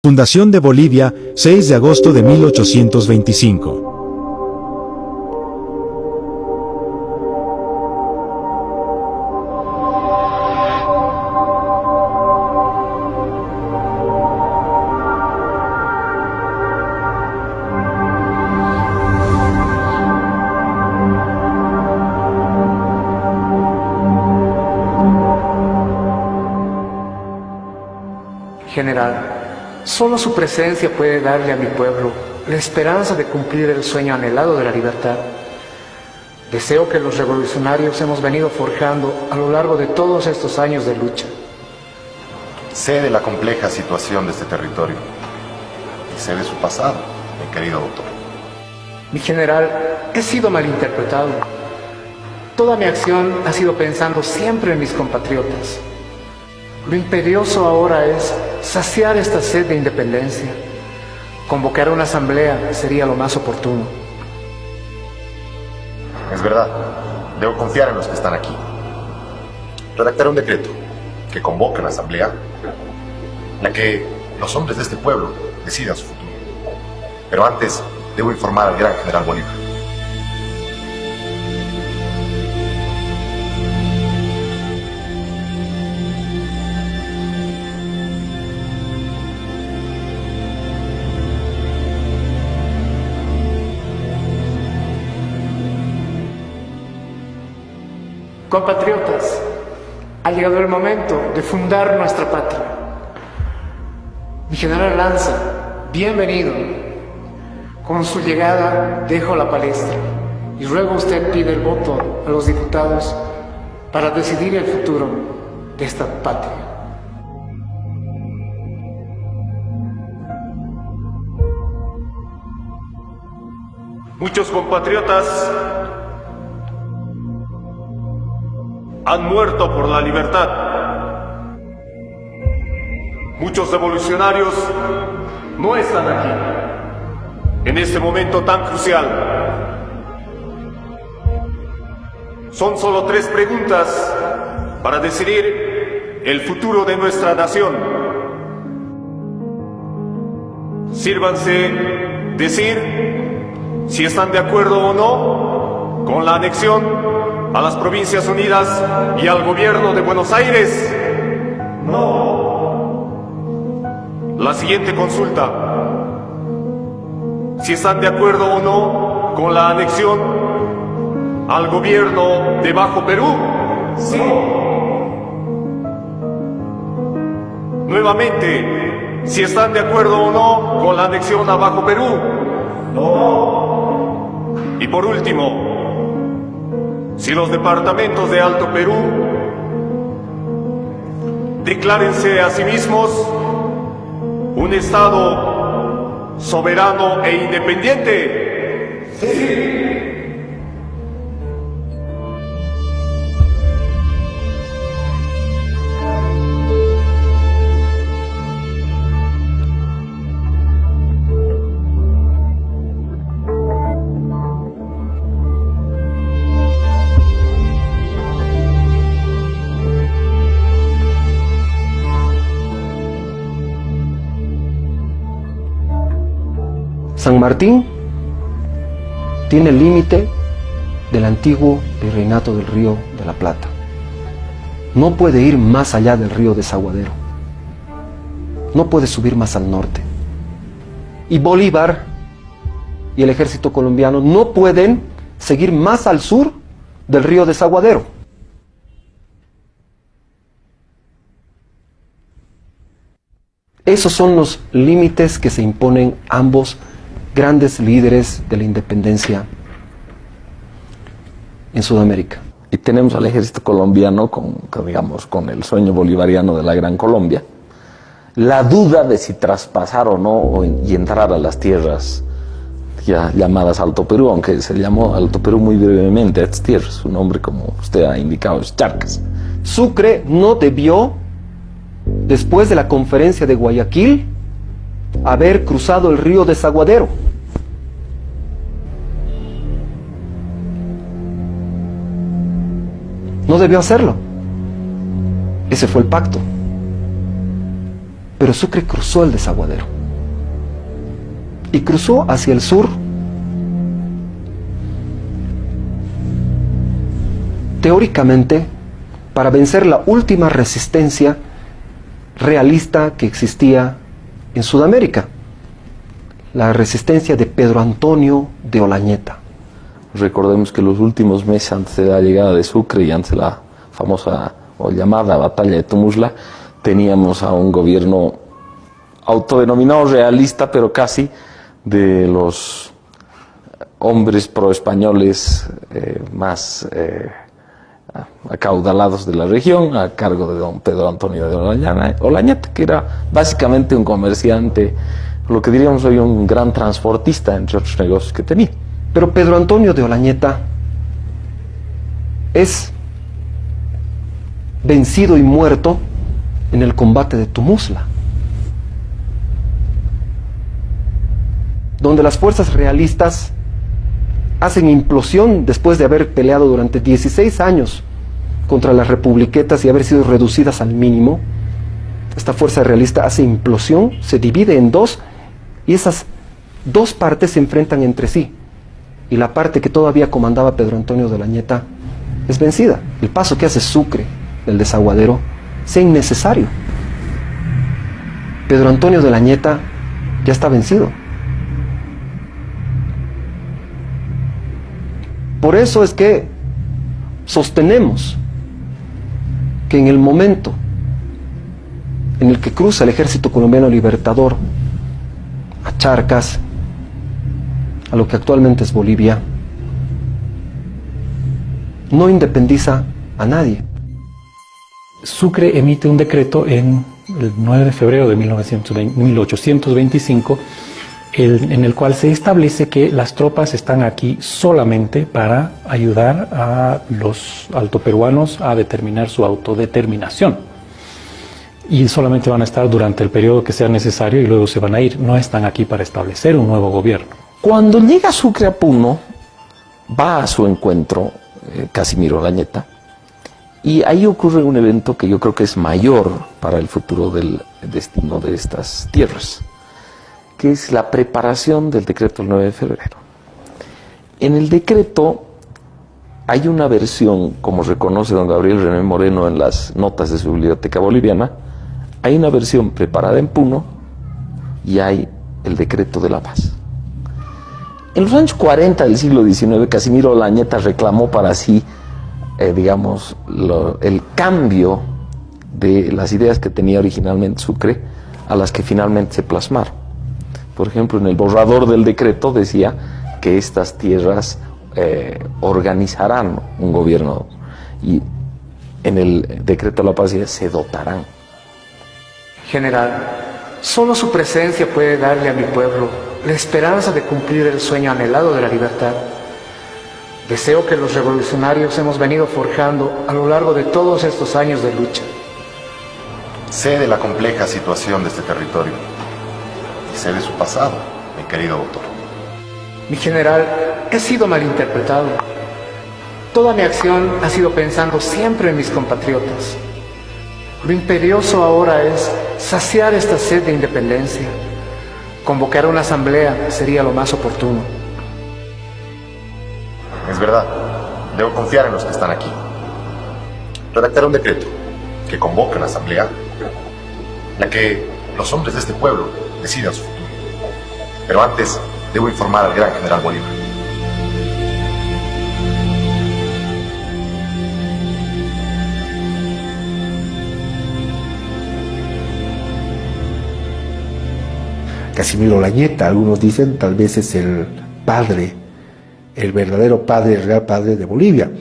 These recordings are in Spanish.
Fundación de Bolivia, 6 de agosto de 1825. General, solo su presencia puede darle a mi pueblo la esperanza de cumplir el sueño anhelado de la libertad. Deseo que los revolucionarios hemos venido forjando a lo largo de todos estos años de lucha. Sé de la compleja situación de este territorio y sé de su pasado, mi querido doctor. Mi general, he sido malinterpretado. Toda mi acción ha sido pensando siempre en mis compatriotas. Lo imperioso ahora es saciar esta sed de independencia. Convocar una asamblea sería lo más oportuno. Es verdad, debo confiar en los que están aquí. Redactaré un decreto que convoque a la asamblea, en la que los hombres de este pueblo decidan su futuro. Pero antes, debo informar al gran general Bolívar. Compatriotas, ha llegado el momento de fundar nuestra patria. Mi general Lanza, bienvenido. Con su llegada dejo la palestra y ruego usted pide el voto a los diputados para decidir el futuro de esta patria. Muchos compatriotas han muerto por la libertad. Muchos revolucionarios no están aquí, en este momento tan crucial. Son solo 3 preguntas para decidir el futuro de nuestra nación. Sírvanse decir si están de acuerdo o no con la anexión a las Provincias Unidas y al gobierno de Buenos Aires. No. La siguiente consulta: si están de acuerdo o no con la anexión al gobierno de Bajo Perú. Sí. Nuevamente, si están de acuerdo o no con la anexión a Bajo Perú. No. Y por último, si los departamentos de Alto Perú declárense a sí mismos un Estado soberano e independiente. Sí. San Martín tiene el límite del antiguo virreinato del Río de la Plata. No puede ir más allá del río Desaguadero. No puede subir más al norte. Y Bolívar y el ejército colombiano no pueden seguir más al sur del río Desaguadero. Esos son los límites que se imponen ambos grandes líderes de la independencia en Sudamérica. Y tenemos al ejército colombiano con el sueño bolivariano de la Gran Colombia. La duda de si traspasar o no y entrar a las tierras ya llamadas Alto Perú, aunque se llamó Alto Perú muy brevemente a estas tierras. Su nombre, como usted ha indicado, es Charcas. Sucre no debió, después de la conferencia de Guayaquil, haber cruzado el río Desaguadero. No debió hacerlo. Ese fue el pacto. Pero Sucre cruzó el desaguadero y cruzó hacia el sur, teóricamente para vencer la última resistencia realista que existía en Sudamérica, la resistencia de Pedro Antonio de Olañeta. Recordemos que los últimos meses antes de la llegada de Sucre y antes de la famosa o llamada batalla de Tumuzla, teníamos a un gobierno autodenominado realista, pero casi de los hombres proespañoles más acaudalados de la región, a cargo de don Pedro Antonio de Olañeta, que era básicamente un comerciante, lo que diríamos hoy un gran transportista, entre otros negocios que tenía. Pero Pedro Antonio de Olañeta es vencido y muerto en el combate de Tumuzla, donde las fuerzas realistas hacen implosión después de haber peleado durante 16 años contra las republiquetas y haber sido reducidas al mínimo. Esta fuerza realista hace implosión, se divide en dos, y esas dos partes se enfrentan entre sí, y la parte que todavía comandaba Pedro Antonio de Olañeta es vencida. El paso que hace Sucre del desaguadero sea innecesario. Pedro Antonio de Olañeta ya está vencido. Por eso es que sostenemos que en el momento en el que cruza el ejército colombiano libertador a Charcas, a lo que actualmente es Bolivia, no independiza a nadie. Sucre emite un decreto en el 9 de febrero de 1825, en el cual se establece que las tropas están aquí solamente para ayudar a los altoperuanos a determinar su autodeterminación. Y solamente van a estar durante el periodo que sea necesario y luego se van a ir. No están aquí para establecer un nuevo gobierno. Cuando llega Sucre a Puno, va a su encuentro Casimiro Olañeta, y ahí ocurre un evento que yo creo que es mayor para el futuro del destino de estas tierras, que es la preparación del decreto del 9 de febrero. En el decreto hay una versión, como reconoce don Gabriel René Moreno en las notas de su biblioteca boliviana, hay una versión preparada en Puno y hay el decreto de la paz. En los años 40 del siglo XIX, Casimiro Olañeta reclamó para sí, digamos, el cambio de las ideas que tenía originalmente Sucre a las que finalmente se plasmaron. Por ejemplo, en el borrador del decreto decía que estas tierras organizarán un gobierno, y en el decreto de la paz se dotarán. General, solo su presencia puede darle a mi pueblo la esperanza de cumplir el sueño anhelado de la libertad. Deseo que los revolucionarios hemos venido forjando a lo largo de todos estos años de lucha. Sé de la compleja situación de este territorio y sé de su pasado, mi querido doctor. Mi general, he sido malinterpretado. Toda mi acción ha sido pensando siempre en mis compatriotas. Lo imperioso ahora es saciar esta sed de independencia. Convocar una asamblea sería lo más oportuno. Es verdad, debo confiar en los que están aquí. Redactaré un decreto que convoque una asamblea en la que los hombres de este pueblo decidan su futuro. Pero antes, debo informar al gran general Bolívar. Casimiro Olañeta, algunos dicen, tal vez es el padre, el verdadero padre, el real padre de Bolivia.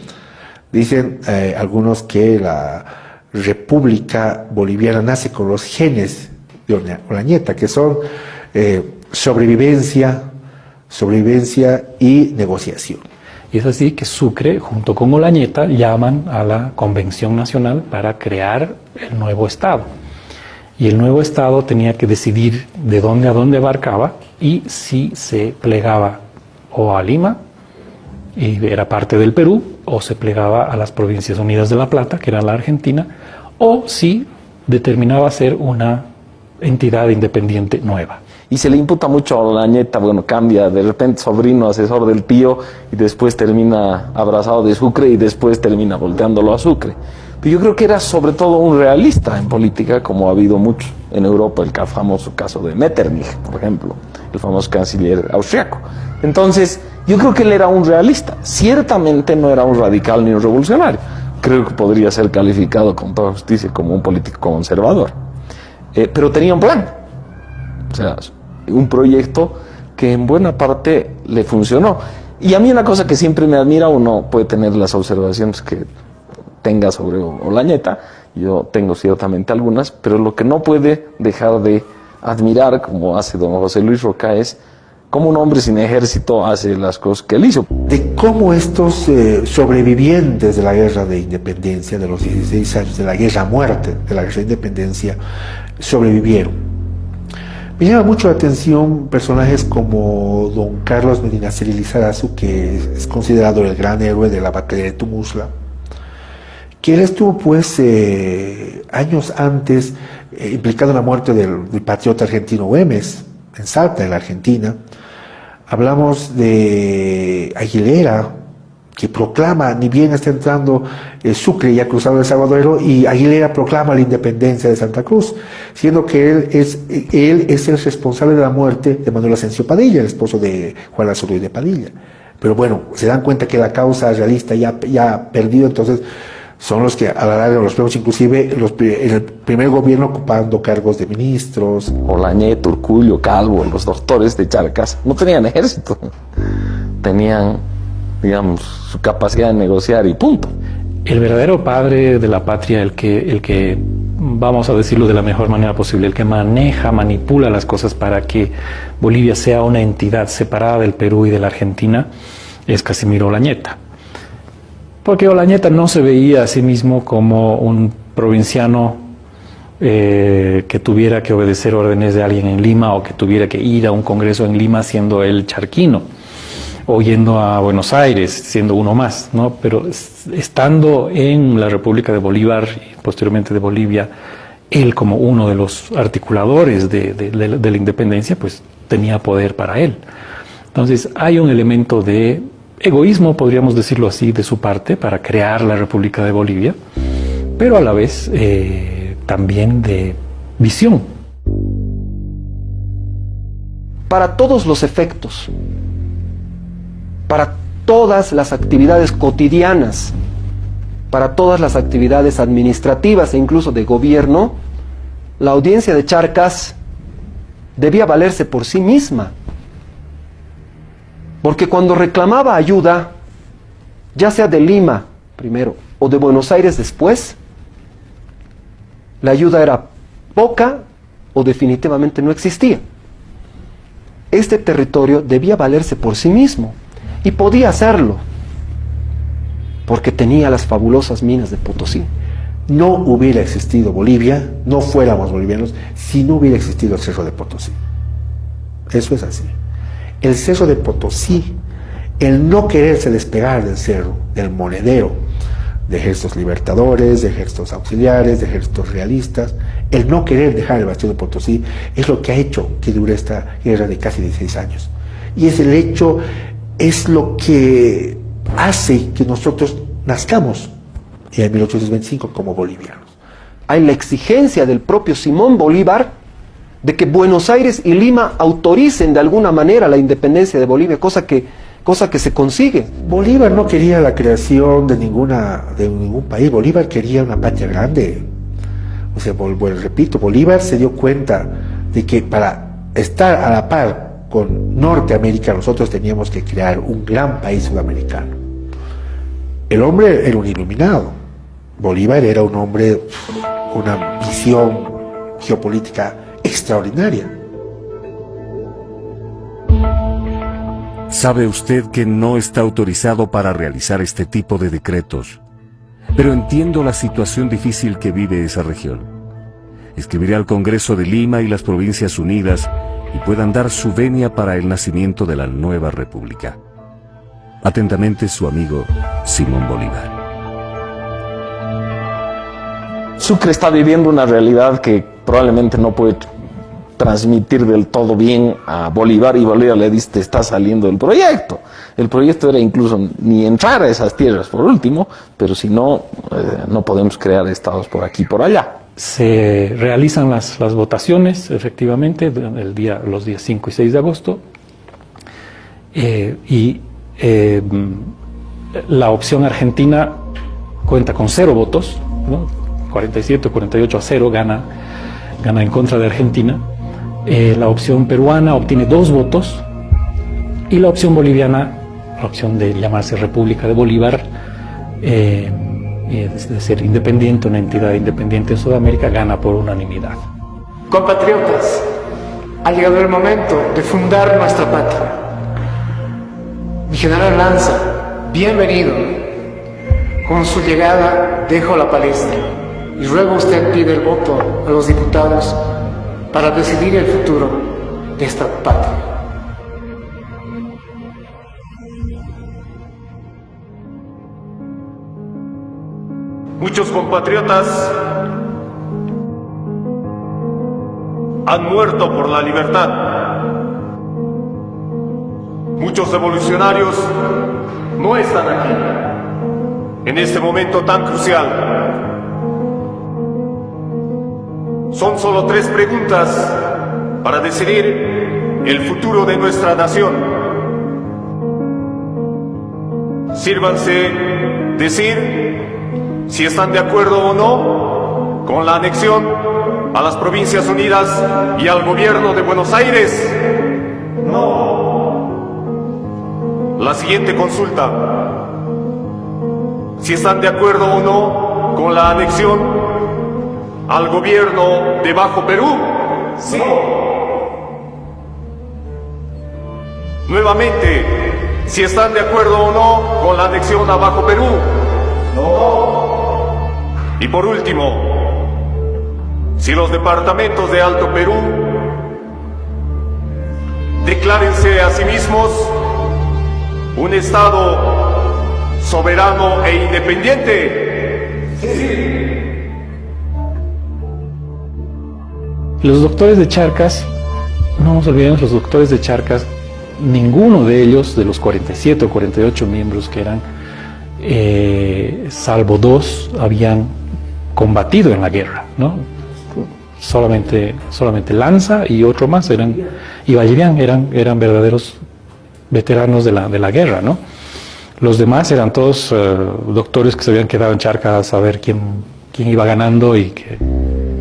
Dicen algunos que la República Boliviana nace con los genes de Olañeta, que son sobrevivencia y negociación. Y es así que Sucre, junto con Olañeta, llaman a la Convención Nacional para crear el nuevo Estado. Y el nuevo Estado tenía que decidir de dónde a dónde abarcaba y si se plegaba o a Lima, y era parte del Perú, o se plegaba a las Provincias Unidas de La Plata, que era la Argentina, o si determinaba hacer una entidad independiente nueva. Y se le imputa mucho a Olañeta, bueno, cambia de repente sobrino, asesor del tío, y después termina abrazado de Sucre y después termina volteándolo a Sucre. Pero yo creo que era sobre todo un realista en política, como ha habido mucho en Europa, el famoso caso de Metternich, por ejemplo, el famoso canciller austriaco. Entonces, yo creo que él era un realista, ciertamente no era un radical ni un revolucionario, creo que podría ser calificado con toda justicia como un político conservador, pero tenía un plan, o sea, un proyecto que en buena parte le funcionó. Y a mí una cosa que siempre me admira, uno puede tener las observaciones que tenga sobre Olañeta, yo tengo ciertamente algunas, pero lo que no puede dejar de admirar, como hace don José Luis Roca, es cómo un hombre sin ejército hace las cosas que él hizo. De cómo estos sobrevivientes de la guerra de independencia, de los 16 años de la guerra a muerte, de la guerra de independencia, sobrevivieron. Me llama mucho la atención personajes como don Carlos Medinaceli Lizarazu, que es considerado el gran héroe de la batalla de Tumusla, que él estuvo pues años antes implicado en la muerte del patriota argentino Güemes, en Salta, en la Argentina. Hablamos de Aguilera, que proclama, ni bien está entrando Sucre y ha cruzado el Salvador, y Aguilera proclama la independencia de Santa Cruz, siendo que él es el responsable de la muerte de Manuel Asensio Padilla, el esposo de Juan Azuruy de Padilla. Pero bueno, se dan cuenta que la causa realista ya ha perdido, entonces son los que a la larga los vemos, inclusive en el primer gobierno ocupando cargos de ministros. Olañeta, Urcullo, Calvo, los doctores de Charcas, no tenían ejército, tenían, digamos, su capacidad de negociar y punto. El verdadero padre de la patria, el que, vamos a decirlo de la mejor manera posible, el que maneja, manipula las cosas para que Bolivia sea una entidad separada del Perú y de la Argentina, es Casimiro Olañeta. Porque Olañeta no se veía a sí mismo como un provinciano que tuviera que obedecer órdenes de alguien en Lima, o que tuviera que ir a un congreso en Lima siendo él charquino, o yendo a Buenos Aires siendo uno más, ¿no? Pero estando en la República de Bolívar y posteriormente de Bolivia, él como uno de los articuladores de la independencia, pues tenía poder para él. Entonces hay un elemento de egoísmo, podríamos decirlo así, de su parte para crear la República de Bolivia, pero a la vez también de visión. Para todos los efectos, para todas las actividades cotidianas, para todas las actividades administrativas e incluso de gobierno, la audiencia de Charcas debía valerse por sí misma. Porque cuando reclamaba ayuda, ya sea de Lima primero o de Buenos Aires después, la ayuda era poca o definitivamente no existía. Este territorio debía valerse por sí mismo, y podía hacerlo, porque tenía las fabulosas minas de Potosí. No hubiera existido Bolivia, no fuéramos bolivianos, si no hubiera existido el Cerro de Potosí. Eso es así. El Cerro de Potosí, el no quererse despegar del cerro, del monedero, de ejércitos libertadores, de ejércitos auxiliares, de ejércitos realistas, el no querer dejar el bastión de Potosí es lo que ha hecho que dure esta guerra de casi 16 años. Y es el hecho, es lo que hace que nosotros nazcamos en 1825 como bolivianos. Hay la exigencia del propio Simón Bolívar de que Buenos Aires y Lima autoricen de alguna manera la independencia de Bolivia, cosa que se consigue. Bolívar no quería la creación de ningún país. Bolívar quería una patria grande. O sea, repito, Bolívar se dio cuenta de que para estar a la par con Norteamérica nosotros teníamos que crear un gran país sudamericano. El hombre era un iluminado. Bolívar era un hombre, una visión geopolítica extraordinaria. Sabe usted que no está autorizado para realizar este tipo de decretos, pero entiendo la situación difícil que vive esa región. Escribiré al Congreso de Lima y las Provincias Unidas y puedan dar su venia para el nacimiento de la nueva república. Atentamente, su amigo Simón Bolívar. Sucre está viviendo una realidad que probablemente no puede transmitir del todo bien a Bolívar, y Bolívar le dice: te está saliendo del proyecto. El proyecto era incluso ni entrar a esas tierras por último, pero si no, no podemos crear estados por aquí y por allá. Se realizan las votaciones, efectivamente, los días 5 y 6 de agosto, la opción argentina cuenta con 0 votos, ¿no? 47 o 48 a 0 gana en contra de Argentina. La opción peruana obtiene 2 votos, y la opción boliviana, la opción de llamarse República de Bolívar, de ser independiente, una entidad independiente en Sudamérica, gana por unanimidad. Compatriotas, ha llegado el momento de fundar nuestra patria. Mi general Lanza, bienvenido. Con su llegada dejo la palestra y ruego usted pide el voto a los diputados para decidir el futuro de esta patria. Muchos compatriotas han muerto por la libertad. Muchos revolucionarios no están aquí en este momento tan crucial. Son solo 3 preguntas para decidir el futuro de nuestra nación. Sírvanse decir si están de acuerdo o no con la anexión a las Provincias Unidas y al gobierno de Buenos Aires. No. La siguiente consulta: si están de acuerdo o no con la anexión al gobierno de Bajo Perú. Sí. Nuevamente, si están de acuerdo o no con la anexión a Bajo Perú. No. Y por último, si los departamentos de Alto Perú declárense a sí mismos un Estado soberano e independiente. Sí. Los doctores de Charcas, no nos olvidemos, los doctores de Charcas, ninguno de ellos, de los 47 o 48 miembros que eran, salvo 2, habían combatido en la guerra, ¿no? Solamente Lanza y otro más y Vallivian eran verdaderos veteranos de la guerra, ¿no? Los demás eran todos doctores que se habían quedado en Charcas a saber quién iba ganando y que...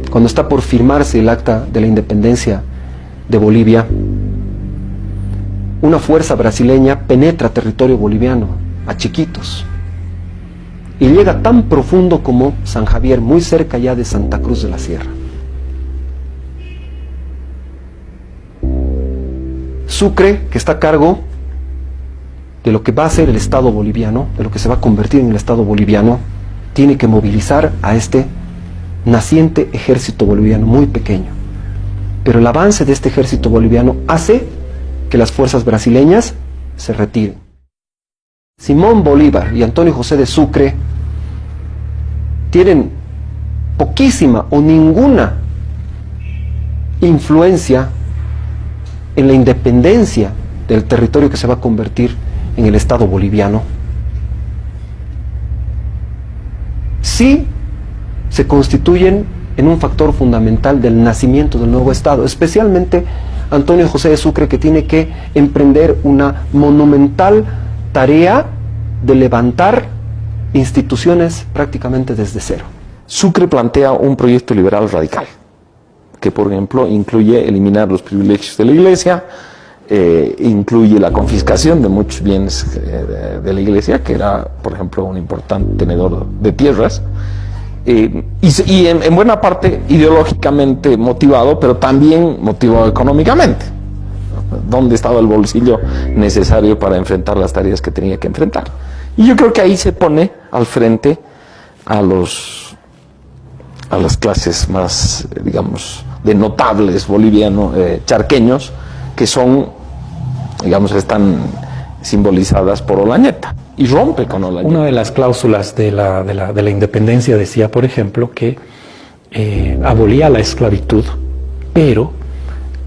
Cuando está por firmarse el acta de la independencia de Bolivia, una fuerza brasileña penetra territorio boliviano a chiquitos y llega tan profundo como San Javier, muy cerca ya de Santa Cruz de la Sierra. Sucre, que está a cargo de lo que va a ser el Estado boliviano, de lo que se va a convertir en el Estado boliviano, tiene que movilizar a este naciente ejército boliviano muy pequeño. Pero el avance de este ejército boliviano hace que las fuerzas brasileñas se retiren. Simón Bolívar y Antonio José de Sucre tienen poquísima o ninguna influencia en la independencia del territorio que se va a convertir en el Estado boliviano. Sí se constituyen en un factor fundamental del nacimiento del nuevo Estado, especialmente Antonio José de Sucre, que tiene que emprender una monumental tarea de levantar instituciones prácticamente desde cero. Sucre plantea un proyecto liberal radical, que por ejemplo incluye eliminar los privilegios de la Iglesia, incluye la confiscación de muchos bienes de la Iglesia, que era por ejemplo un importante tenedor de tierras, y en buena parte ideológicamente motivado, pero también motivado económicamente. ¿Dónde estaba el bolsillo necesario para enfrentar las tareas que tenía que enfrentar? Y yo creo que ahí se pone al frente a las clases más, digamos, de notables bolivianos, charqueños, que son, digamos, están simbolizadas por Olañeta, y rompe con Olañeta. Una de las cláusulas de la independencia decía, por ejemplo, que abolía la esclavitud, pero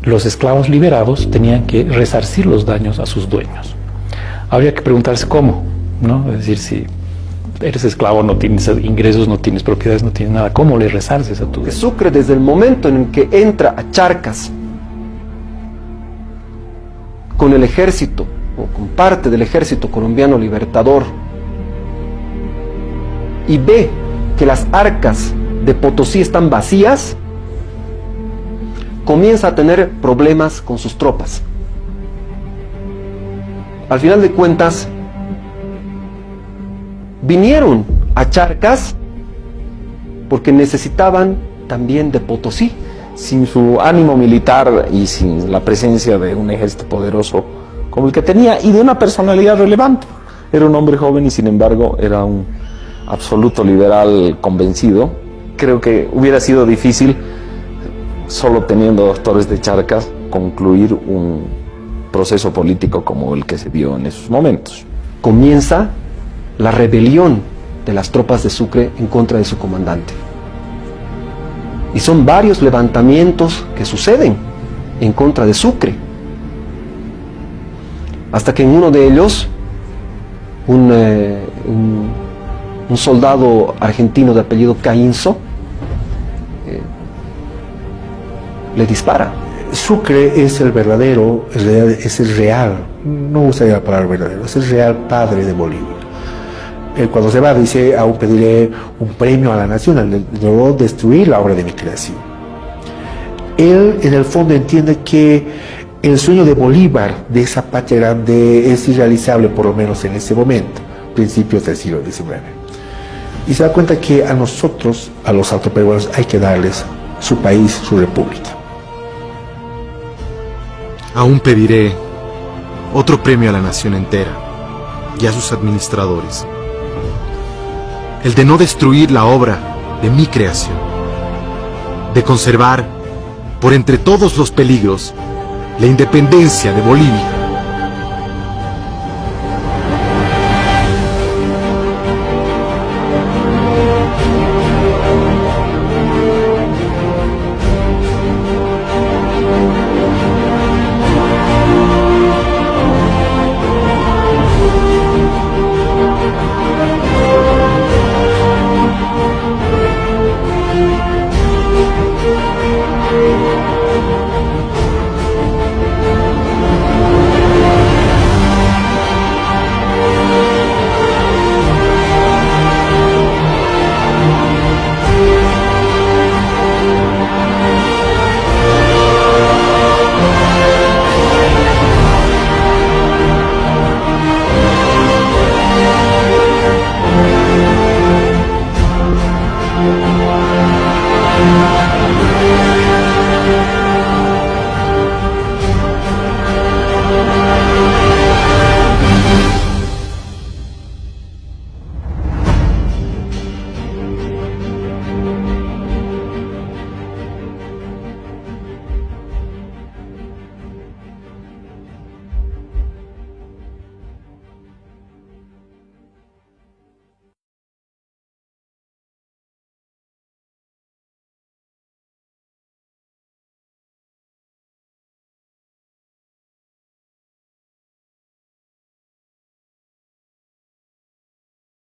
los esclavos liberados tenían que resarcir los daños a sus dueños. Habría que preguntarse cómo, ¿no? Es decir, si eres esclavo, no tienes ingresos, no tienes propiedades, no tienes nada, ¿cómo le resarces a tu dueño? Sucre, desde el momento en que entra a Charcas con el ejército, o con parte del ejército colombiano libertador, y ve que las arcas de Potosí están vacías, comienza a tener problemas con sus tropas. Al final de cuentas, vinieron a Charcas porque necesitaban también de Potosí. Sin su ánimo militar y sin la presencia de un ejército poderoso como el que tenía y de una personalidad relevante. Era un hombre joven y sin embargo era un absoluto liberal convencido. Creo que hubiera sido difícil, solo teniendo doctores de Charcas, concluir un proceso político como el que se dio en esos momentos. Comienza la rebelión de las tropas de Sucre en contra de su comandante. Y son varios levantamientos que suceden en contra de Sucre. Hasta que en uno de ellos, un soldado argentino de apellido Caínzo le dispara. Sucre es el verdadero, es el real, no usaría la palabra verdadero, es el real padre de Bolivia. Él cuando se va dice, aún pediré un premio a la nación, al no destruir la obra de mi creación. Él en el fondo entiende que el sueño de Bolívar, de esa patria grande, es irrealizable, por lo menos en ese momento, principios del siglo XIX. Y se da cuenta que a nosotros, a los altoperuanos, hay que darles su país, su república. Aún pediré otro premio a la nación entera y a sus administradores. El de no destruir la obra de mi creación, de conservar, por entre todos los peligros, la independencia de Bolivia.